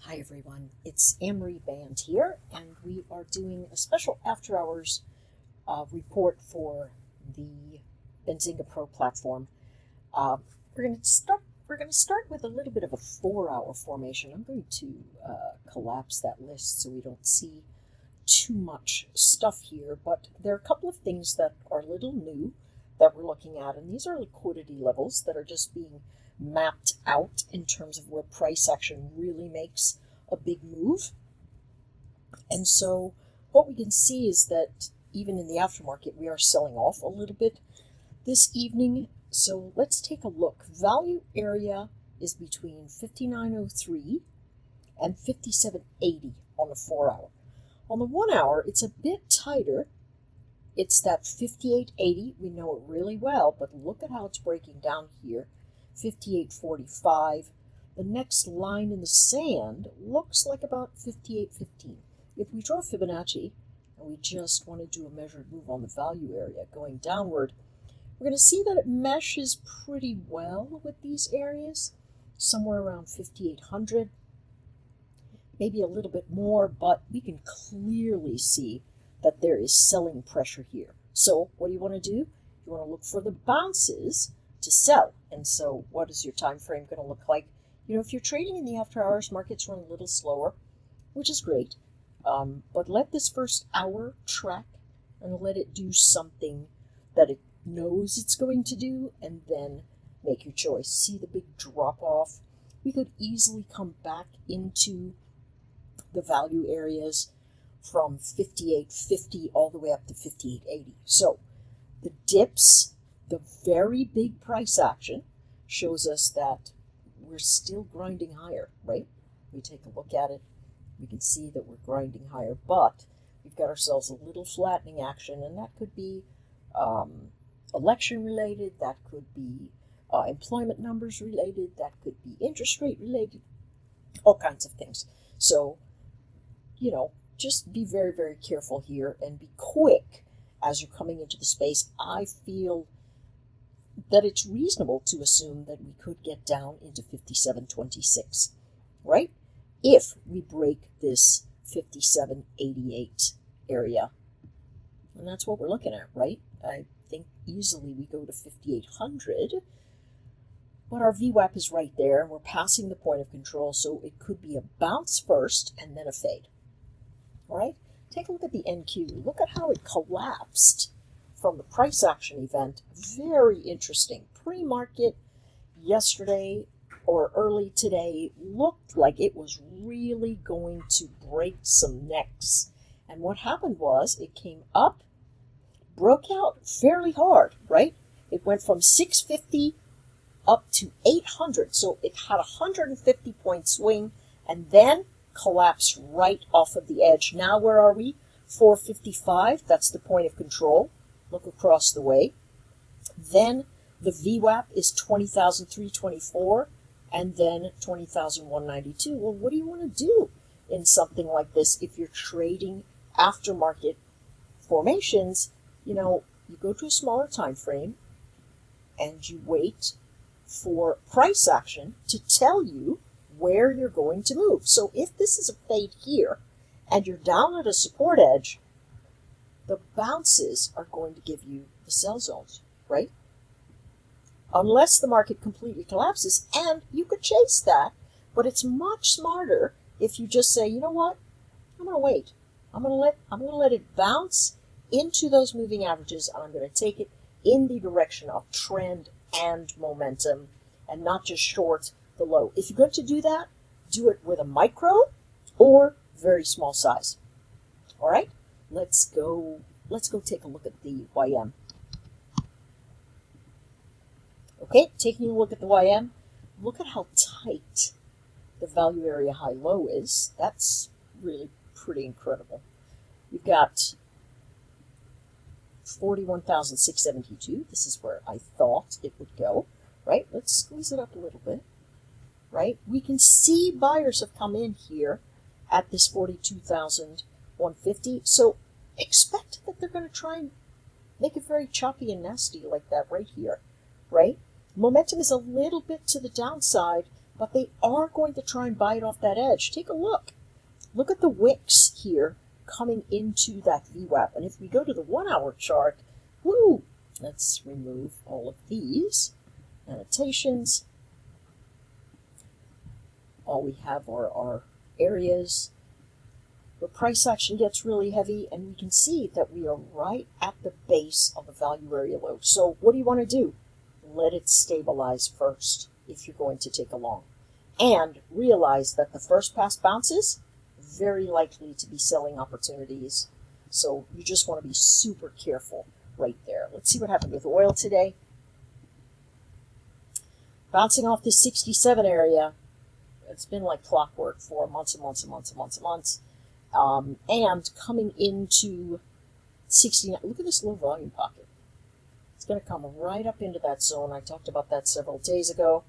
Hi everyone, it's Amory Band here, and we are doing a special after hours report for the Benzinga Pro platform. We're going to start with a little bit of a 4-hour formation. I'm going to collapse that list so we don't see too much stuff here, but there are a couple of things that are a little new that we're looking at, and these are liquidity levels that are just being mapped out in terms of where price action really makes a big move. And so what we can see is that even in the aftermarket, we are selling off a little bit this evening. So let's take a look. Value area is between 59.03 and 57.80 on the 4-hour. On the 1-hour, it's a bit tighter. It's that 58.80. We know it really well, but look at how it's breaking down here. 58.45. The next line in the sand looks like about 58.15. If we draw Fibonacci, and we just want to do a measured move on the value area going downward, we're going to see that it meshes pretty well with these areas, somewhere around 5800, maybe a little bit more, but we can clearly see that there is selling pressure here. So what do you want to do? You want to look for the bounces to sell. And so what is your time frame going to look like? You know, if you're trading in the after hours, markets run a little slower, which is great. But let this first hour track and let it do something that it knows it's going to do, and then make your choice. See the big drop off? We could easily come back into the value areas from 58.50 all the way up to 58.80. So the dips, the very big price action, shows us that we're still grinding higher, right? We take a look at it, we can see that we're grinding higher, but we've got ourselves a little flattening action, and that could be election related, that could be employment numbers related, that could be interest rate related, all kinds of things. So, you know, just be very, very careful here and be quick as you're coming into the space. I feel that it's reasonable to assume that we could get down into 57.26, right? If we break this 57.88 area. And that's what we're looking at, right? I think easily we go to 5800, but our VWAP is right there, and we're passing the point of control, so it could be a bounce first and then a fade. All right? Take a look at the NQ. Look at how it collapsed from the price action event. Very interesting. Pre-market yesterday or early today looked like it was really going to break some necks. And what happened was it came up, broke out fairly hard, right? It went from 650 up to 800. So it had a 150 point swing and then collapsed right off of the edge. Now where are we? 455. That's the point of control. Look across the way. Then the VWAP is 20,324 and then 20,192. Well, what do you want to do in something like this if you're trading aftermarket formations? You know, you go to a smaller time frame and you wait for price action to tell you where you're going to move. So if this is a fade here and you're down at a support edge, the bounces are going to give you the sell zones, right? Unless the market completely collapses, and you could chase that, but it's much smarter if you just say, you know what, I'm going to wait. I'm going to let it bounce into those moving averages, and I'm going to take it in the direction of trend and momentum, and not just short the low. If you're going to do that, do it with a micro or very small size. All right? Let's go take a look at the YM. Okay, taking a look at the YM, look at how tight the value area high-low is. That's really pretty incredible. You've got 41,672. This is where I thought it would go, right? Let's squeeze it up a little bit, right? We can see buyers have come in here at this 42,150. So expect that they're going to try and make it very choppy and nasty like that right here, right? Momentum is a little bit to the downside, but they are going to try and buy it off that edge. Take a look. Look at the wicks here coming into that VWAP. And if we go to the 1 hour chart, woo, let's remove all of these annotations. All we have are our areas where price action gets really heavy, and we can see that we are right at the base of the value area low. So what do you want to do? Let it stabilize first if you're going to take a long. And realize that the first pass bounces, very likely to be selling opportunities. So you just want to be super careful right there. Let's see what happened with oil today. Bouncing off this 67 area. It's been like clockwork for months and months and months and months and months. And coming into 69. Look at this low volume pocket. It's going to come right up into that zone. I talked about that several days ago.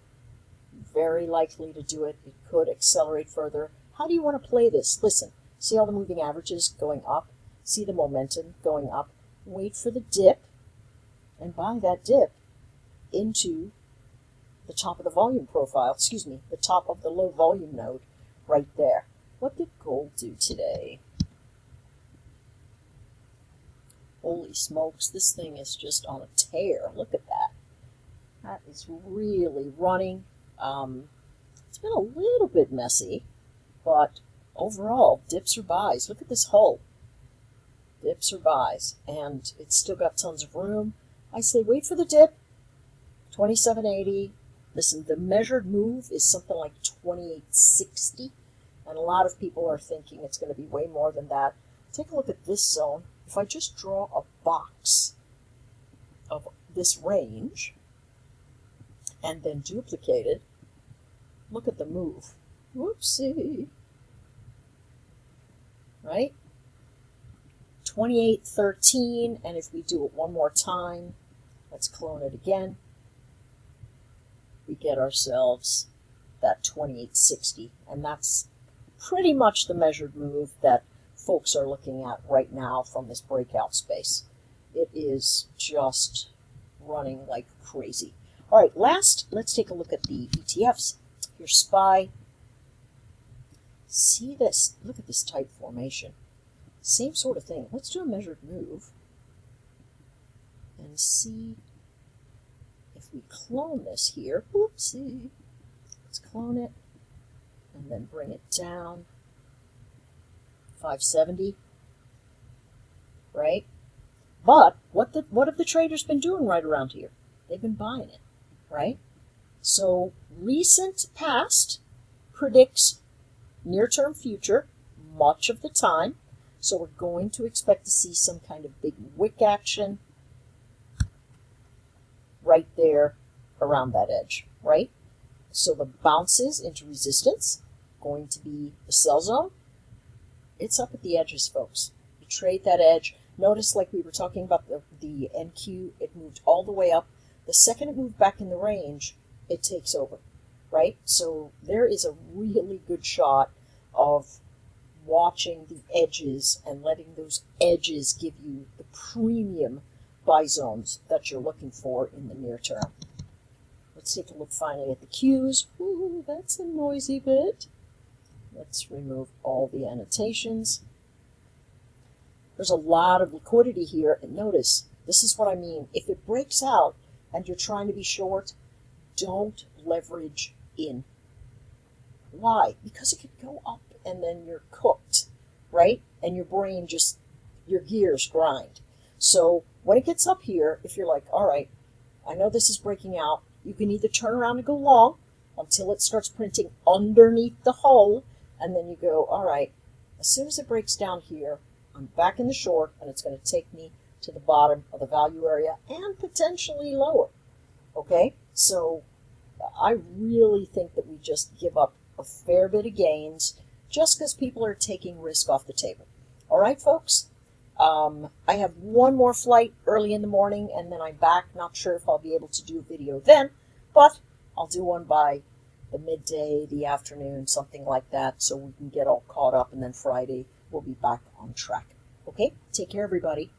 Very likely to do it. It could accelerate further. How do you want to play this? Listen, see all the moving averages going up? See the momentum going up? Wait for the dip and buy that dip into the top of the volume profile, the top of the low volume node right there. What did gold do today? Holy smokes, this thing is just on a tear. Look at that. That is really running. It's been a little bit messy, but overall, dips or buys. Look at this hull. Dips or buys. And it's still got tons of room. I say wait for the dip. 2780. Listen, the measured move is something like 2860. And a lot of people are thinking it's going to be way more than that. Take a look at this zone. If I just draw a box of this range and then duplicate it, look at the move. Whoopsie. Right? 2813, and if we do it one more time, let's clone it again, we get ourselves that 2860, and that's pretty much the measured move that folks are looking at right now from this breakout space. It is just running like crazy. All right, last, let's take a look at the ETFs. Here's SPY. See this? Look at this type formation. Same sort of thing. Let's do a measured move and see if we clone this here. Oopsie. Let's clone it and then bring it down. 570, right? But what have the traders been doing right around here? They've been buying it, right? So recent past predicts near-term future much of the time. So we're going to expect to see some kind of big wick action right there around that edge, right? So the bounces into resistance, going to be the sell zone. It's up at the edges, folks. You trade that edge. Notice, like we were talking about the NQ, it moved all the way up. The second it moved back in the range, it takes over, right? So there is a really good shot of watching the edges and letting those edges give you the premium buy zones that you're looking for in the near term. Let's take a look finally at the Qs. Ooh, that's a noisy bit. Let's remove all the annotations. There's a lot of liquidity here, and notice, this is what I mean. If it breaks out and you're trying to be short, don't leverage in. Why? Because it could go up and then you're cooked, right? And your brain just, your gears grind. So when it gets up here, if you're like, all right, I know this is breaking out, you can either turn around and go long until it starts printing underneath the hull, and then you go, all right, as soon as it breaks down here, I'm back in the short, and it's going to take me to the bottom of the value area and potentially lower. Okay? So I really think that we just give up a fair bit of gains just because people are taking risk off the table. All right, folks? I have one more flight early in the morning, and then I'm back. Not sure if I'll be able to do a video then, but I'll do one by the midday, the afternoon, something like that, so we can get all caught up, and then Friday we'll be back on track. Okay? Take care, everybody.